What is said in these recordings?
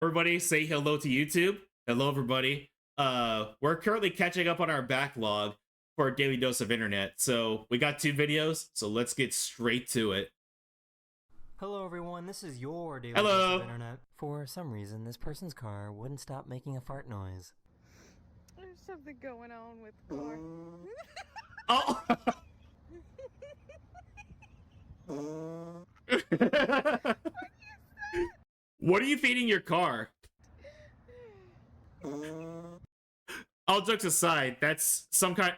Everybody say hello to YouTube. Hello, everybody. We're currently catching up on our backlog for our daily dose of internet. So we got 2 videos, so let's get straight to it. Hello everyone, this is your daily Hello. dose of internet. For some reason, this person's car wouldn't stop making a fart noise. There's something going on with the car. Oh! What are you feeding your car? All jokes aside, that's some kind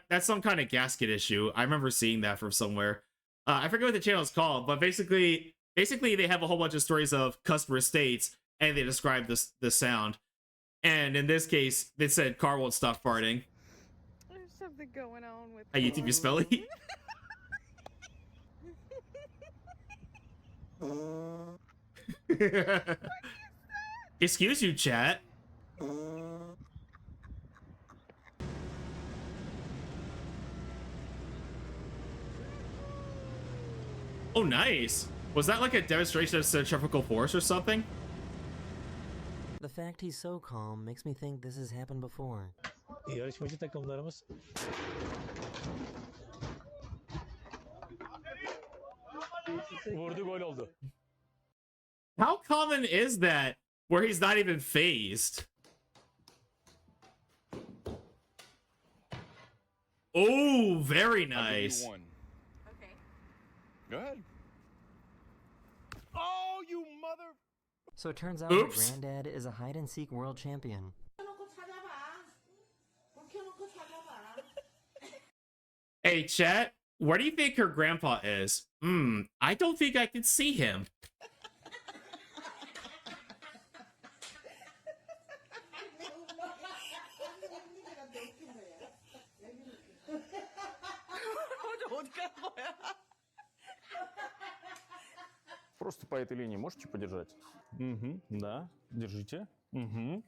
of gasket issue. I remember seeing that from somewhere. I forget what the channel is called, but basically they have a whole bunch of stories of customer estates and they describe the sound. And in this case, they said car won't stop farting. There's something going on with How YouTube you spell it? Excuse you, chat. Oh, nice. Was that like a demonstration of centrifugal force or something? The fact he's so calm makes me think this has happened before. Yarışmacı takımlarımız vurdu, gol oldu. How common is that where he's not even phased? Oh, very nice. Okay. Go ahead. Oh, you mother... So it turns out my granddad is a hide-and-seek world champion. Hey, chat, where do you think her grandpa is? I don't think I can see him. Просто по этой линии можете подержать? Угу, да, держите. Угу.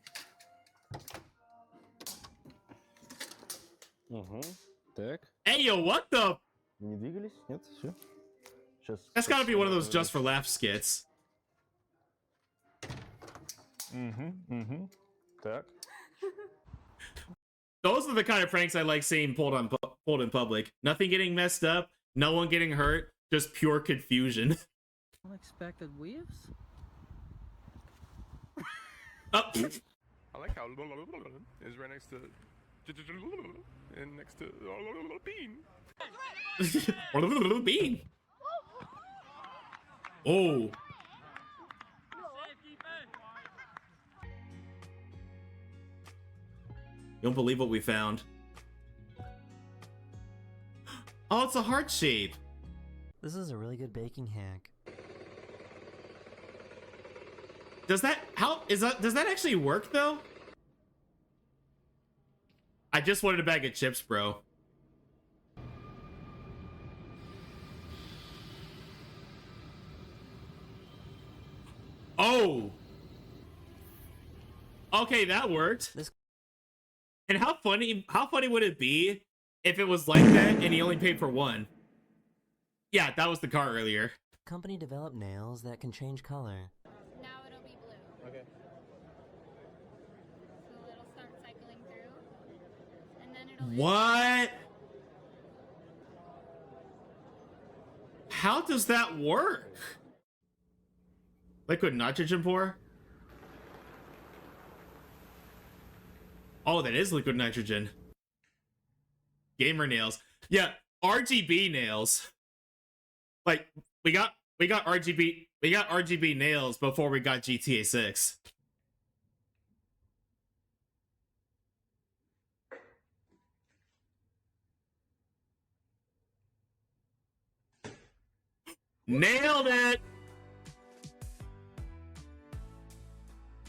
Угу. Так. Hey, yo, what the? Не двигались? Нет? Все. Сейчас. That's gotta be one of those just for laughs skits. Угу, угу. Так. Those are the kind of pranks I like seeing pulled in public. Nothing getting messed up, no one getting hurt, just pure confusion. Unexpected weaves? Oh. I like how is right next to and next to bean. Bean. Oh. You don't believe what we found. Oh, it's a heart shape. This is a really good baking hack. Does that actually work though? I just wanted a bag of chips, bro. Oh. Okay, that worked. And how funny would it be if it was like that and he only paid for one? Yeah, that was the car earlier. Company developed nails that can change color. Now it'll be blue. Okay. So it'll start cycling through. And then it'll... What? How does that work? Liquid nitrogen pour? Oh, that is liquid nitrogen. Gamer nails. Yeah, RGB nails. Like, we got RGB nails before we got GTA 6. Nailed it!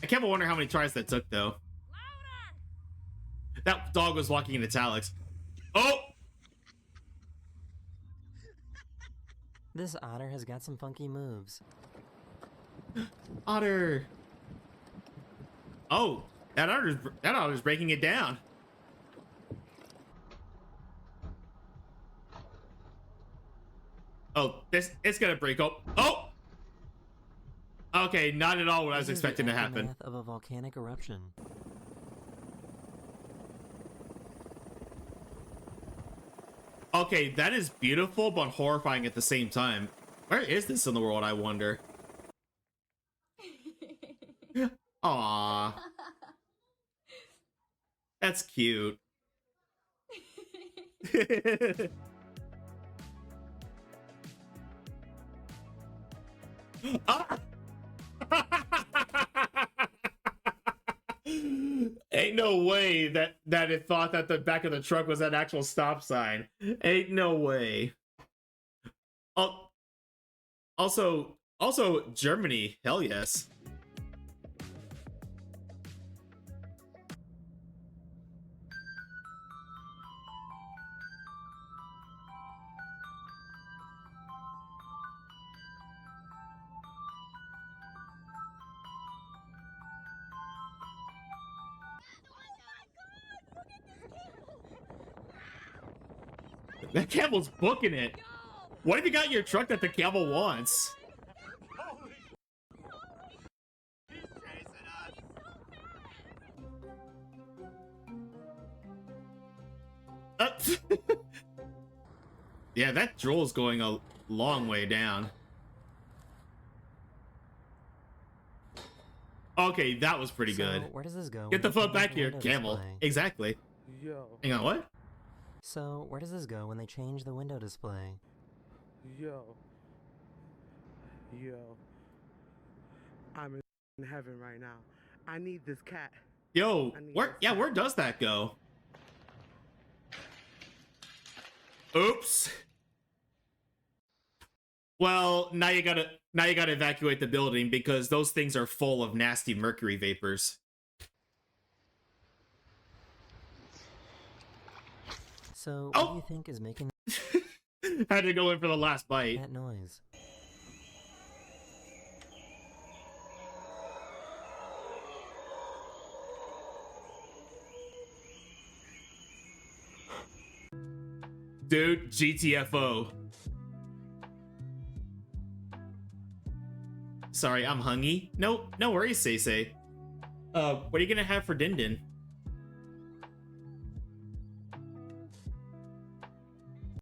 I kept wondering how many tries that took, though. That dog was walking in italics. Oh! This otter has got some funky moves. Otter. Oh, that otter's breaking it down. Oh, it's gonna break. Oh. Okay, not at all what I was This is the expecting to happen. aftermath of a volcanic eruption. Okay, that is beautiful but horrifying at the same time. Where is this in the world, I wonder? Aww. That's cute. Ah! Ain't no way that it thought that the back of the truck was an actual stop sign. Ain't no way. Oh, also Germany. Hell yes. That camel's booking it. What have you got in your truck that the camel wants? Yeah, that drool's going a long way down. Okay, that was pretty good. Where does this go? Get the when they foot change back the here, window camel. display? Exactly. Yo, Hang on, what? So, where does this go when they change the window display? yo, I'm in heaven right now. I need this cat. Yo, where does that go? Oops. Well, now you gotta evacuate the building because those things are full of nasty mercury vapors. So, what do you think is making Had to go in for the last bite. that noise? Dude, GTFO. Sorry, I'm hungry. No worries, Say. What are you gonna have for Din Din?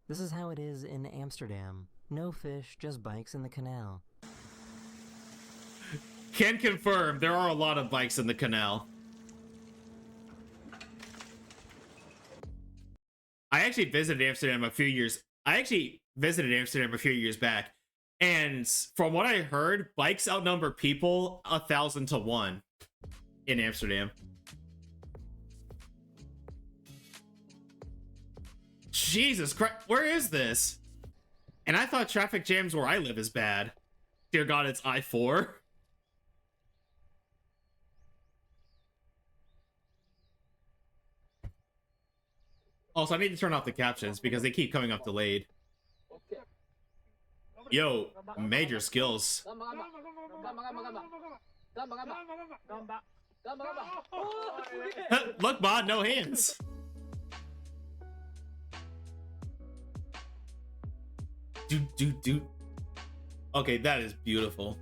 This is how it is in Amsterdam. No fish, just bikes in the canal. Can confirm there are a lot of bikes in the canal. I actually visited Amsterdam a few years back, and from what I heard, bikes outnumber people 1,000 to 1 in Amsterdam. Jesus Christ, where is this? And I thought traffic jams where I live is bad. Dear God, it's I-4. Also, I need to turn off the captions because they keep coming up delayed. Yo, major skills. Look, Bod, no hands. Dude. Okay, that is beautiful.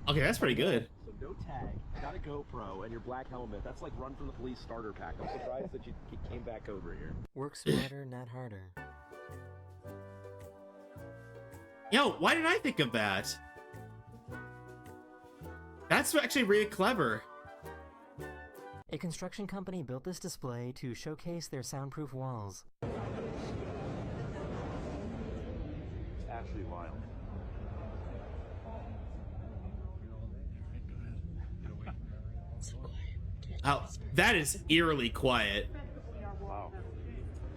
Okay, that's pretty good. So no tag, got a GoPro, and your black helmet. That's like Run from the Police starter pack. I'm surprised that you came back over here. Work smarter, not harder. Yo, why did I think of that? That's actually really clever. A construction company built this display to showcase their soundproof walls. It's actually wild. Oh, that is eerily quiet. Wow.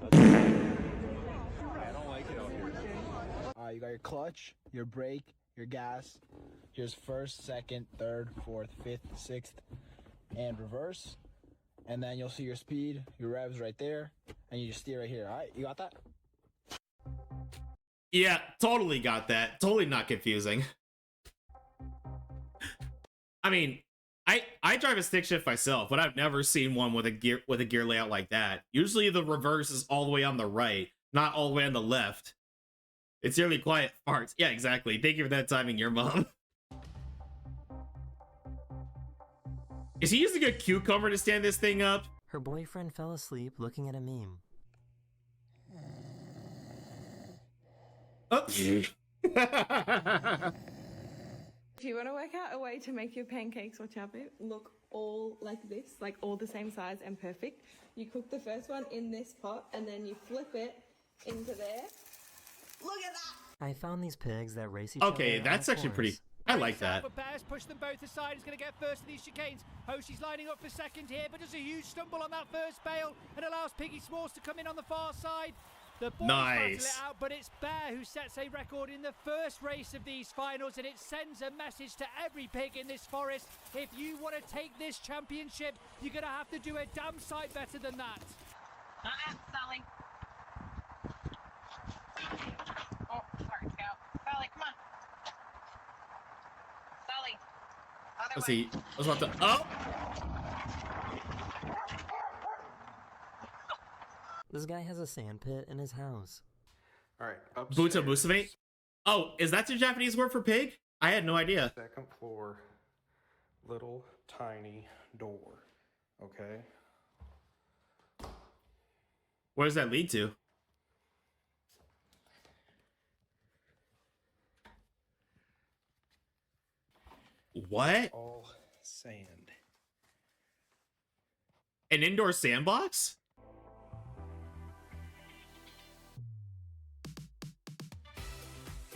I don't like it out here. You got your clutch, your brake, your gas. Here's first, second, third, fourth, fifth, sixth, and reverse. And then you'll see your speed, your revs right there, and you just steer right here. All right, you got that? Yeah, totally got that. Totally not confusing. I mean, I drive a stick shift myself, but I've never seen one with a gear layout like that. Usually the reverse is all the way on the right, not all the way on the left. It's really quiet farts. Yeah, exactly. Thank you for that timing, your mom. Is he using a cucumber to stand this thing up? Her boyfriend fell asleep looking at a meme. Oh. If you want to work out a way to make your pancakes or chapo look all like this, like all the same size and perfect, you cook the first one in this pot and then you flip it into there. Look at that! I found these pigs that race each other. Okay, that's actually pretty. I like that. Push them both aside. He's going to get first of these chicanes. Hoshi's lining up for second here, but does a huge stumble on that first bail and allows Piggy S'mores to come in on the far side. The boys battle it out, but it's Bear who sets a record in the first race of these finals, and it sends a message to every pig in this forest. If you want to take this championship, you're going to have to do a damn sight better than that. Sally. Oh, sorry, Scout. Sally, come on. Sally. Let's see. I was about to. Oh! This guy has a sand pit in his house. All right, Buta Musame? Oh, is that the Japanese word for pig? I had no idea. Second floor, little tiny door. Okay. Where does that lead to? What? All sand. An indoor sandbox?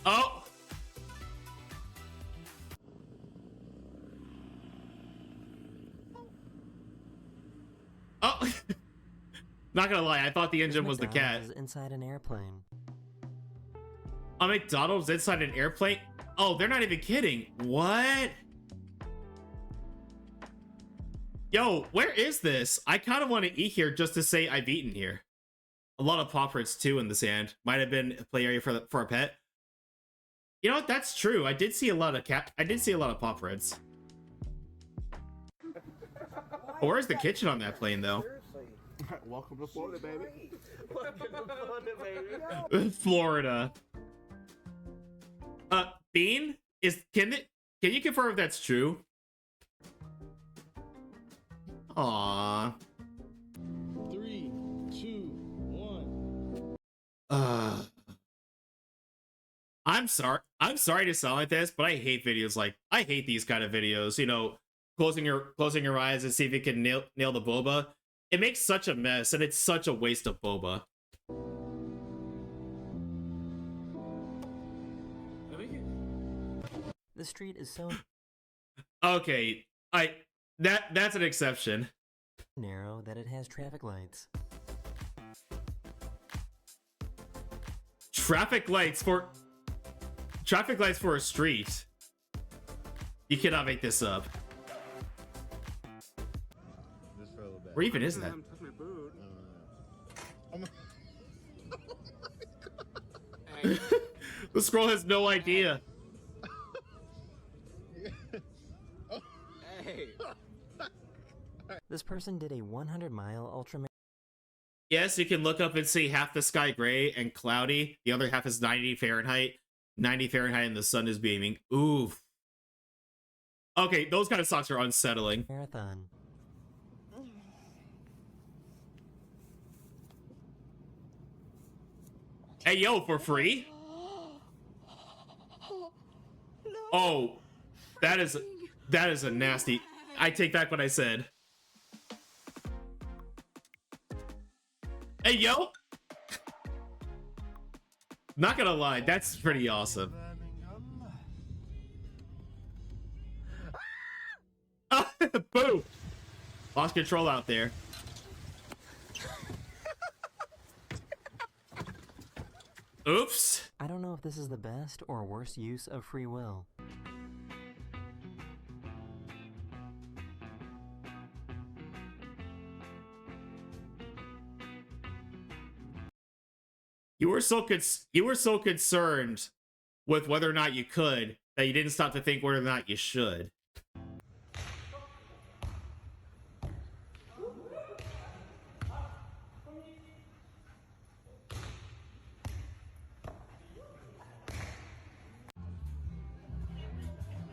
Oh! Oh! Not gonna lie, I thought the engine was the cat. Is inside an airplane. A McDonald's inside an airplane? Oh, they're not even kidding. What? Yo, where is this? I kind of want to eat here just to say I've eaten here. A lot of pop rits too in the sand. Might have been a play area for a pet. You know what? That's true. I did see a lot of pop rits. Where's the kitchen on that plane though? Welcome to Florida, baby. Welcome to Florida, baby. Florida. Bean, can you confirm if that's true? Aww. 3, 2, 1. I'm sorry to sound like this, but I hate these kind of videos. You know, closing your eyes and see if you can nail the boba. It makes such a mess, and it's such a waste of boba. The street is so Okay, that's an exception. narrow that it has traffic lights. Traffic lights for a street. You cannot make this up. Where even is that? The scroll has no idea. This person did a 100-mile ultra. Yes, you can look up and see half the sky gray and cloudy. The other half is 90 Fahrenheit. 90 Fahrenheit and the sun is beaming. Oof. Okay, those kind of socks are unsettling. Marathon. Hey, yo, for free? Oh, that is a nasty... I take back what I said. Hey, yo! Not gonna lie, that's pretty awesome. Boom! Lost control out there. Oops. I don't know if this is the best or worst use of free will. You were so concerned with whether or not you could that you didn't stop to think whether or not you should.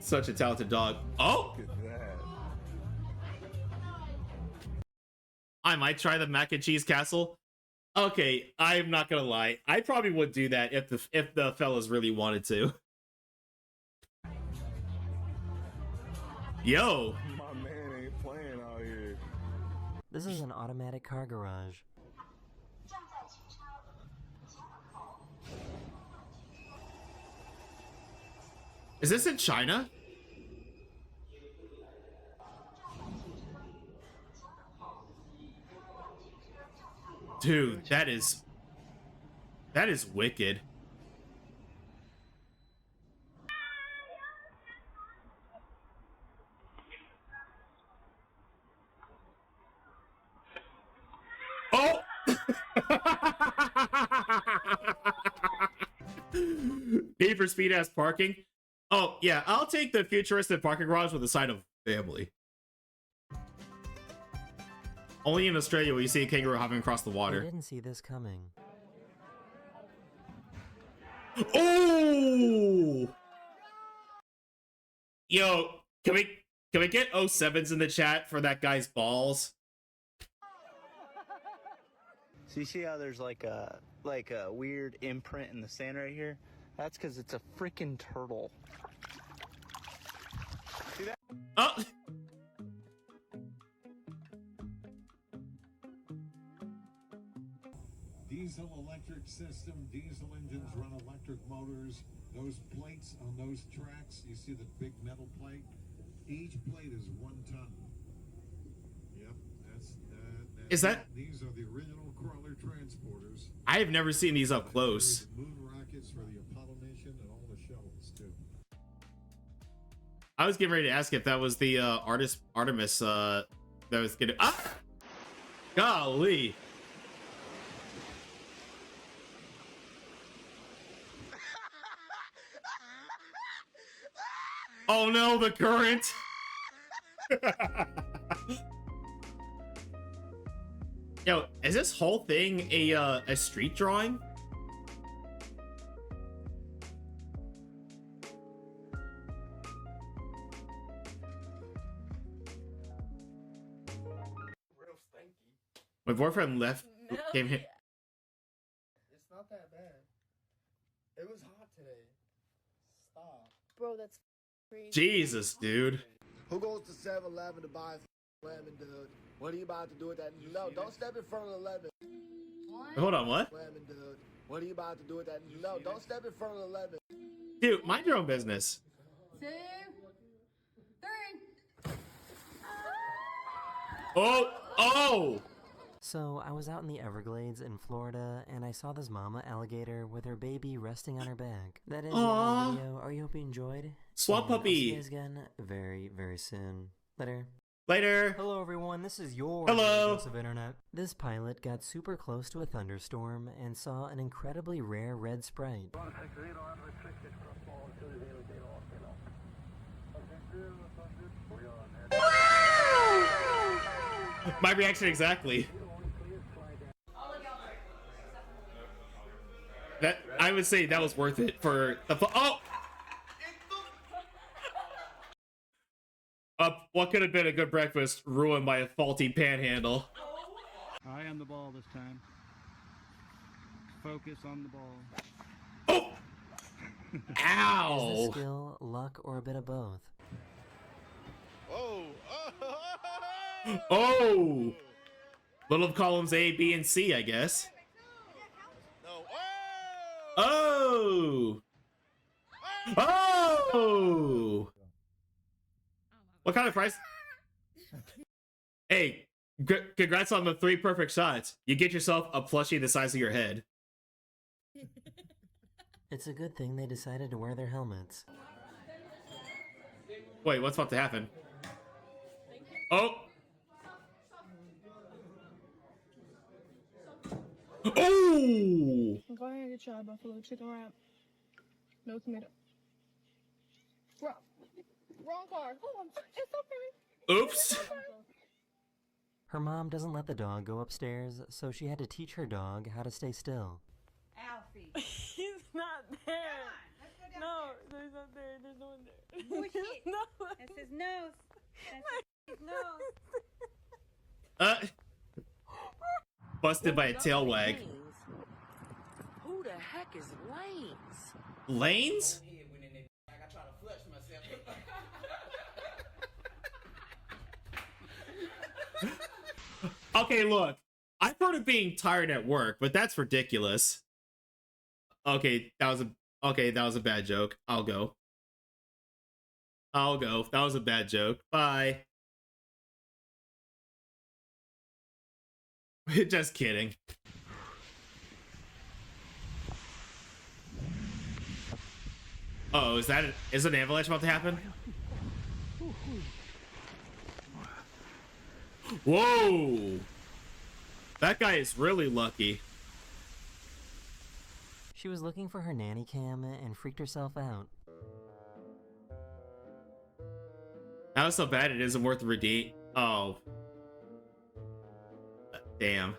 Such a talented dog. Oh! Look at that. I might try the mac and cheese castle. Okay, I'm not gonna lie. I probably would do that if the fellas really wanted to. Yo! My man ain't playing out here. This is an automatic car garage. Is this in China? Dude, that is wicked. Oh! Need for speed ass parking. Oh, yeah, I'll take the futuristic parking garage with a side of family. Only in Australia will you see a kangaroo hopping across the I water. didn't see this coming. Oh! Yo, can we get 07s in the chat for that guy's balls? So you see how there's like a weird imprint in the sand right here? That's because it's a freaking turtle. See that? Oh! Diesel electric system, diesel engines run electric motors. Those plates on those tracks, you see the big metal plate? Each plate is 1 ton. Yep, Is that? These are the original crawler transporters. I have never seen these up close. Moon rockets for the Apollo mission and all the shuttles too. I was getting ready to ask if that was the Artemis that was getting. Ah! Golly! Oh no, the current! Yo, is this whole thing a street drawing? My boyfriend left. Came here. It's not that bad. It was hot today. Stop. Bro, that's crazy. Jesus, dude. Who goes to 7-Eleven to buy lemon, dude? What are you about to do with that? No, don't step in front of the lemon. Hold on, what? Lemon, dude. What are you about to do with that? No, don't step in front of the lemon. Dude, mind your own business. 2, 3. Oh! Oh! So, I was out in the Everglades in Florida, and I saw this mama alligator with her baby resting on her back. That is the end of the video. I hope you enjoyed. Swap And I'll see puppy. you guys again very, very soon. Later. Later. Hello, everyone. This is your Hello. dose of internet. This pilot got super close to a thunderstorm and saw an incredibly rare red sprite. My reaction exactly. That I would say that was worth it for the oh. What could have been a good breakfast ruined by a faulty panhandle. I am the ball this time. Focus on the ball. Oh! Is this Ow! skill, luck, or a bit of both? Whoa! Oh! Little columns A, B, and C, I guess. No. Oh! Oh! What kind of price? Hey, congrats on the 3 perfect shots. You get yourself a plushie the size of your head. It's a good thing they decided to wear their helmets. Wait, what's about to happen? Oh! Oh! Go ahead and get your buffalo chicken wrap. No tomato. Wrong car. Oh, it's okay. Oops. Her mom doesn't let the dog go upstairs, so she had to teach her dog how to stay still. Alfie. He's not there. No, there's not there. There's Push it. No. That's his nose. That's his nose. Busted by a tail wag. Who the heck is Lanes? Lanes? Okay, look. I've heard of being tired at work, but that's ridiculous. Okay, that was a bad joke. I'll go. That was a bad joke. Bye. Just kidding. Oh, is an avalanche about to happen? Whoa! That guy is really lucky. She was looking for her nanny cam and freaked herself out. How so bad it isn't worth the redeem? Oh. Damn.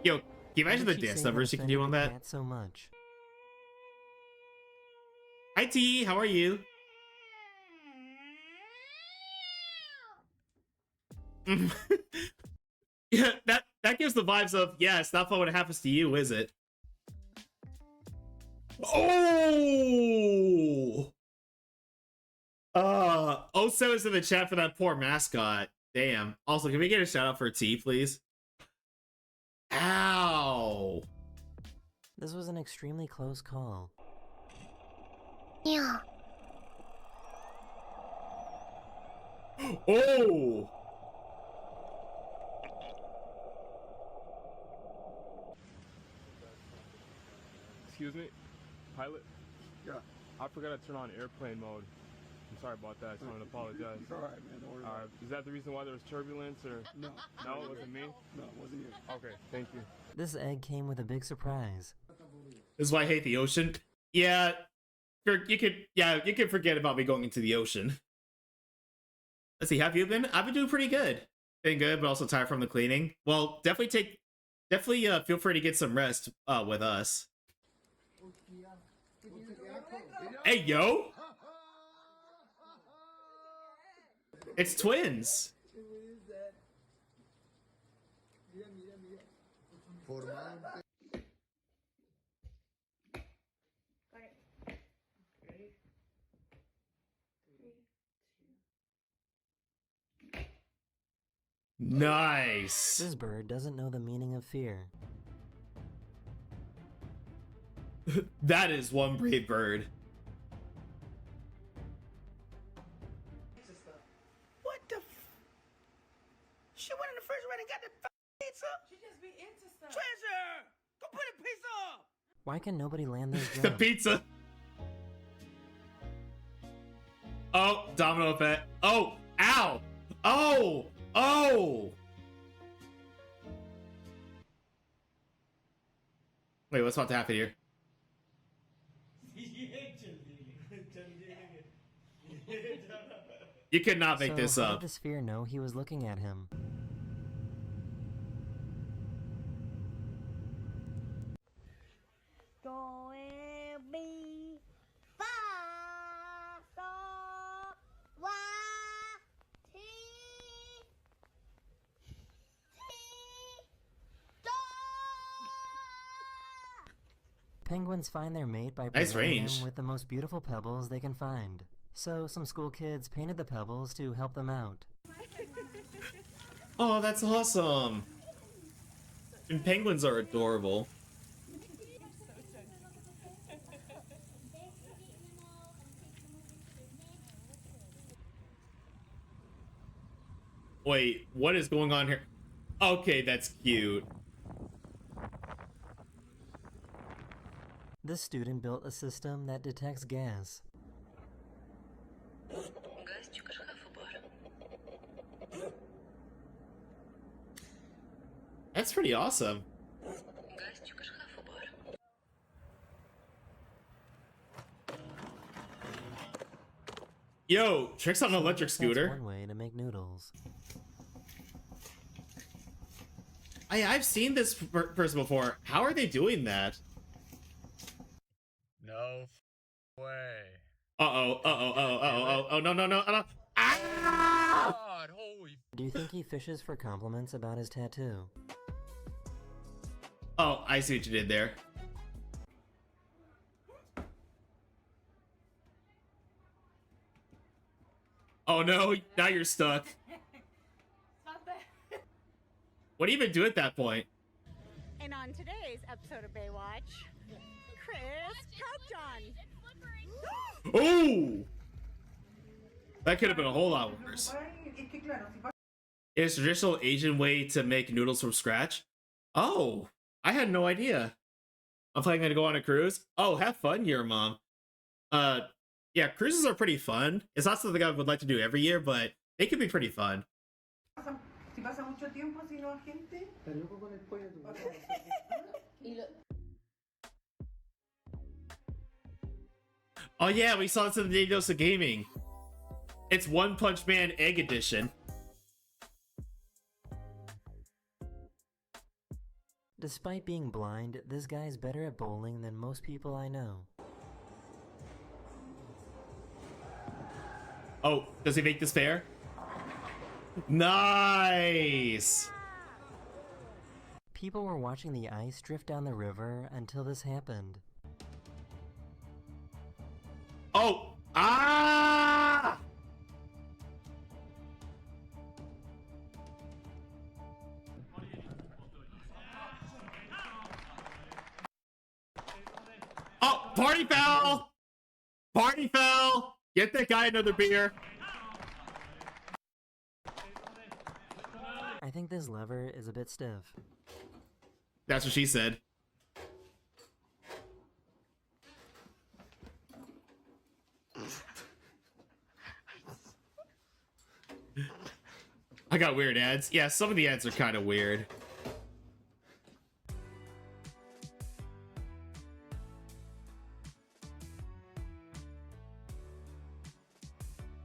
Yo, can you imagine the dance numbers you can do on that? So much. Hi T, how are you? Yeah, that gives the vibes of, yeah, it's not fun when it happens to you, is it? Oh! 07's in the chat for that poor mascot. Damn. Also, can we get a shout out for T, please? Ow! This was an extremely close call. Yeah. Oh! Excuse me, pilot? Yeah. I forgot to turn on airplane mode. I'm sorry about that. I just wanted to apologize. It's all right, man. Don't worry about it. Is that the reason why there was turbulence, or? No. No, it wasn't me? No, it wasn't you. Okay, thank you. This egg came with a big surprise. This is why I hate the ocean. Yeah, you could forget about me going into the ocean. Let's see, have you been? I've been doing pretty good. Been good, but also tired from the cleaning. Well, definitely feel free to get some rest with us. Hey, yo! It's twins! Nice! This bird doesn't know the meaning of fear. That is one brave bird. What the She went in the refrigerator and got the pizza? She just be into stuff. Treasure! Go put a pizza up! Why can nobody land this The jump? pizza! Oh, domino effect. Oh, ow! Oh! Oh! Wait, what's about to happen here? You could not make this how up. did the sphere know he was looking at him? Penguins find their mate by Nice presenting range. them with the most beautiful pebbles they can find. So some school kids painted the pebbles to help them out. Oh, that's awesome. And penguins are adorable. Wait, what is going on here? Okay, that's cute. This student built a system that detects gas. That's pretty awesome. Yo, tricks on an electric That's scooter. one way to make noodles. I've seen this person before. How are they doing that? No way. Oh, no. Ah! God, holy. Do you think he fishes for compliments about his tattoo? Oh, I see what you did there. Oh no, now you're stuck. What do you even do at that point? And on today's episode of Baywatch, Chris poked on. Oh! That could have been a whole lot worse. It's a traditional Asian way to make noodles from scratch. Oh, I had no idea. I'm planning to go on a cruise. Oh, have fun, your mom. Yeah, cruises are pretty fun. It's not something I would like to do every year, but they could be pretty fun. Oh yeah, we saw this in the Day Dose of Gaming. It's One Punch Man Egg Edition. Despite being blind, this guy's better at bowling than most people I know. Oh, does he make this fair? Nice! People were watching the ice drift down the river until this happened. Oh! Ah! Oh, party foul! Party foul! Get that guy another beer. I think this lever is a bit stiff. That's what she said. I got weird ads. Yeah, some of the ads are kind of weird.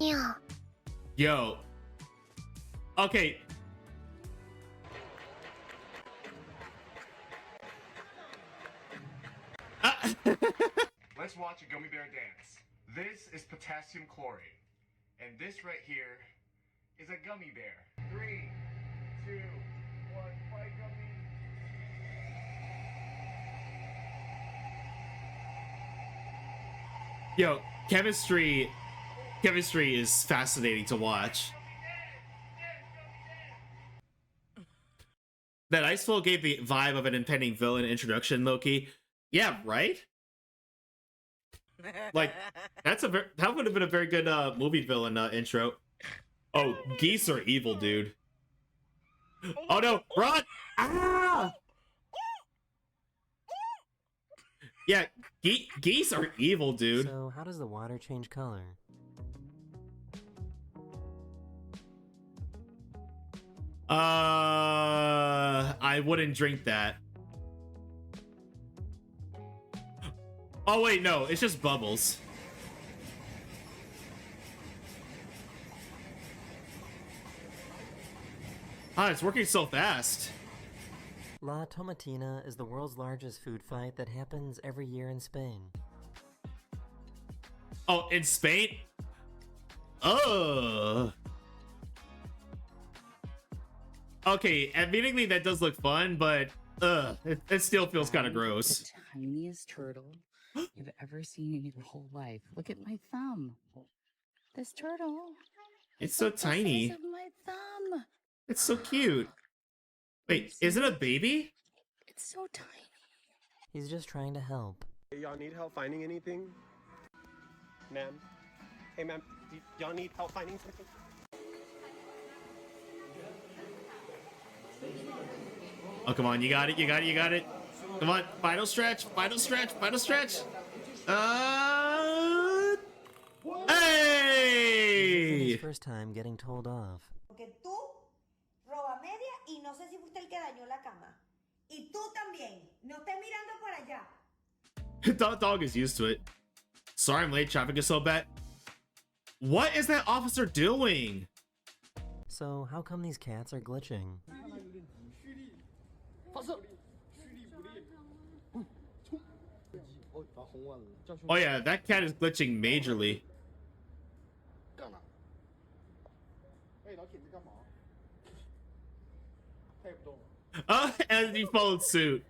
Yeah. Yo. Okay. Let's watch a gummy bear dance. This is potassium chlorate. And this right here is a gummy bear. 3, 2, 1, fight gummy. Yo, chemistry is fascinating to watch. That ice flow gave the vibe of an impending villain introduction, Loki. Yeah, right? Like, that would have been a very good movie villain intro. Oh, geese are evil, dude. Oh no, run! Ah! Yeah, geese are evil, dude. So, how does the water change color? I wouldn't drink that. Oh wait, no, it's just bubbles. Ah, it's working so fast. La Tomatina is the world's largest food fight that happens every year in Spain. Oh, in Spain? Oh. Okay, admittedly that does look fun, but it still feels kind of gross. The tiniest turtle you've ever seen in your whole life. Look at my thumb. This turtle. It's so tiny. The size of my thumb. It's so cute. Wait, is it a baby? It's so tiny. He's just trying to help. Hey, y'all need help finding anything? Ma'am? Hey, ma'am, y'all need help finding something? Oh, come on, you got it, you got it, you got it. Come on, final stretch, final stretch, final stretch. Hey! His first time getting told off. Porque tú roba media y no sé si fuiste el que dañó la cama. Y tú también. No estés mirando por allá. Dog is used to it. Sorry I'm late, traffic is so bad. What is that officer doing? So, how come these cats are glitching? Oh yeah, that cat is glitching majorly. And he followed suit.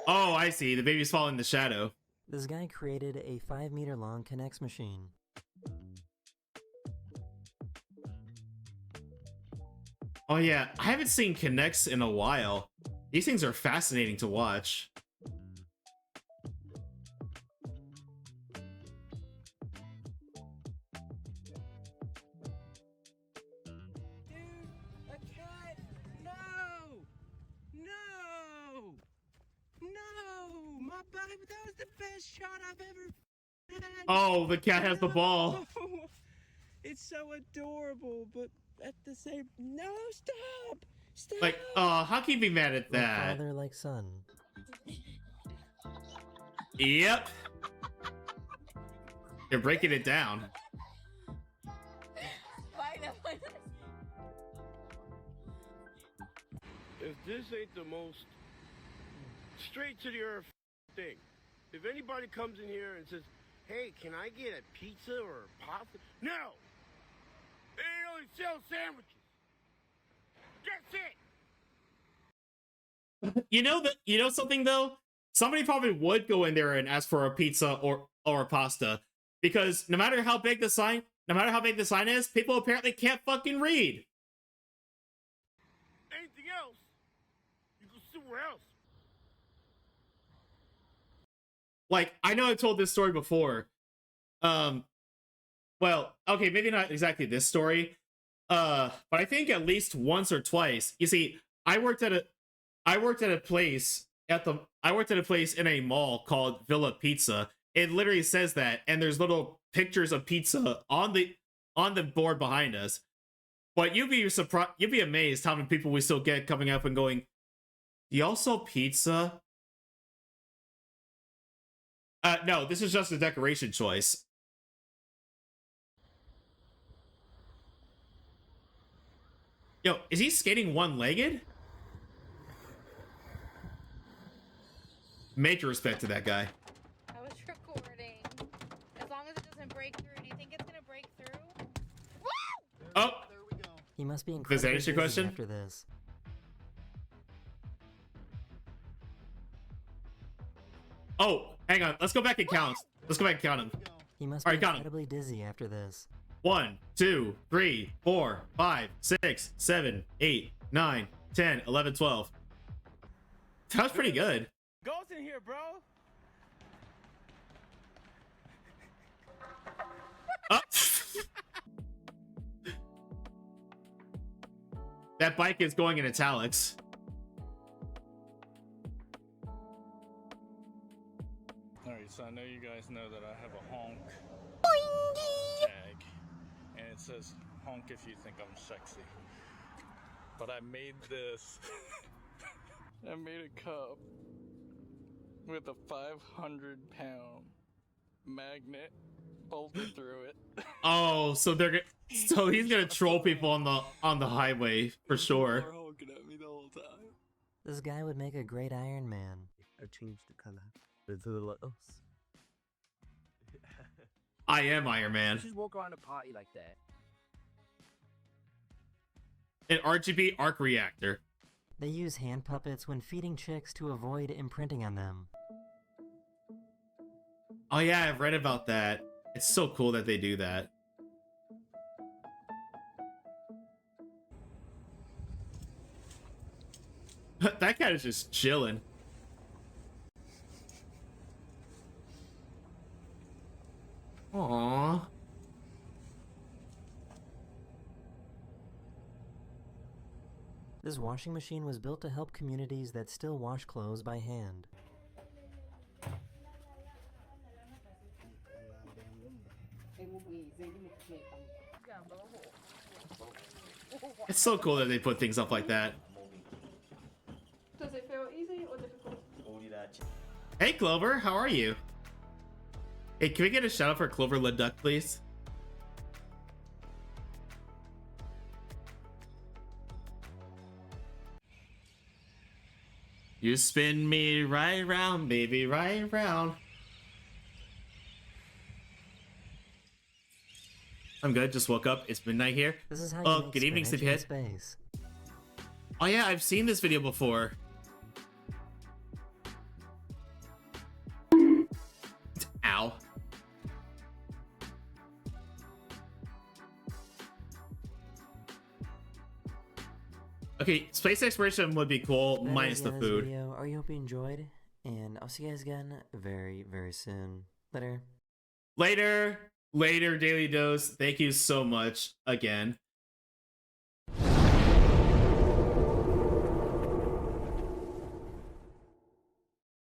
Oh, I see. The baby's falling in the shadow. This guy created a 5-meter long Kinect machine. Oh yeah, I haven't seen Kinects in a while. These things are fascinating to watch. No! My baby, that was the best shot I've ever had. Oh, the cat has the ball. It's so adorable, but at the same... No, stop! Stop! Like, how can you be mad at that? Like father, like son. Yep. You're breaking it down. If this ain't the most straight to the earth thing, if anybody comes in here and says, hey, can I get a pizza or a pasta? No! They only sell sandwiches. That's it! You know something though? Somebody probably would go in there and ask for a pizza or a pasta. Because no matter how big the sign is, people apparently can't fucking read. Anything else, you go somewhere else. Like, I know I've told this story before. Well, okay, maybe not exactly this story. But I think at least once or twice. You see, I worked at a place in a mall called Villa Pizza. It literally says that, and there's little pictures of pizza on the board behind us. But you'd be amazed how many people we still get coming up and going, "Do y'all sell pizza?" No, this is just a decoration choice. Yo, is he skating one-legged? Major respect to that guy. I was recording. As long as it doesn't break through. Do you think it's gonna break through? Woo! Oh! He must be Does incredibly that answer your busy question? after this. Oh, hang on. Let's go back and count. Let's go back and count him. He must All be right, count him. incredibly dizzy after this. 1, 2, 3, 4, 5, 6, 7, 8, 9, 10, 11, 12. That was pretty good. Ghost in here, bro! Oh. That bike is going in italics. Alright, so I know you guys know that I have a honk tag, and it says honk if you think I'm sexy. But I made this. I made a cup with a 500-pound magnet bolted through it. Oh, so he's gonna troll people on the highway for sure. They're honking at me the whole time. This guy would make a great Iron Man. I changed the color with the letters. I am Iron Man. Just walk around a party like that. An RGB arc reactor. They use hand puppets when feeding chicks to avoid imprinting on them. Oh yeah, I've read about that. It's so cool that they do that. That cat is just chilling. Aww. This washing machine was built to help communities that still wash clothes by hand. It's so cool that they put things up like that. go easy or difficult? Hey Clover, how are you? Hey, can we get a shout out for Clover Leduc, please? You spin me right round, baby, right round. I'm good, just woke up. It's midnight here. This is how Oh, you make good evening, spinach in Sleepyhead. space. Oh yeah, I've seen this video before. Ow. Okay, space exploration would be cool, That minus is the end of this food. video. I hope you enjoyed, and I'll see you guys again very, very soon. Later. Later, Daily Dose. Thank you so much again.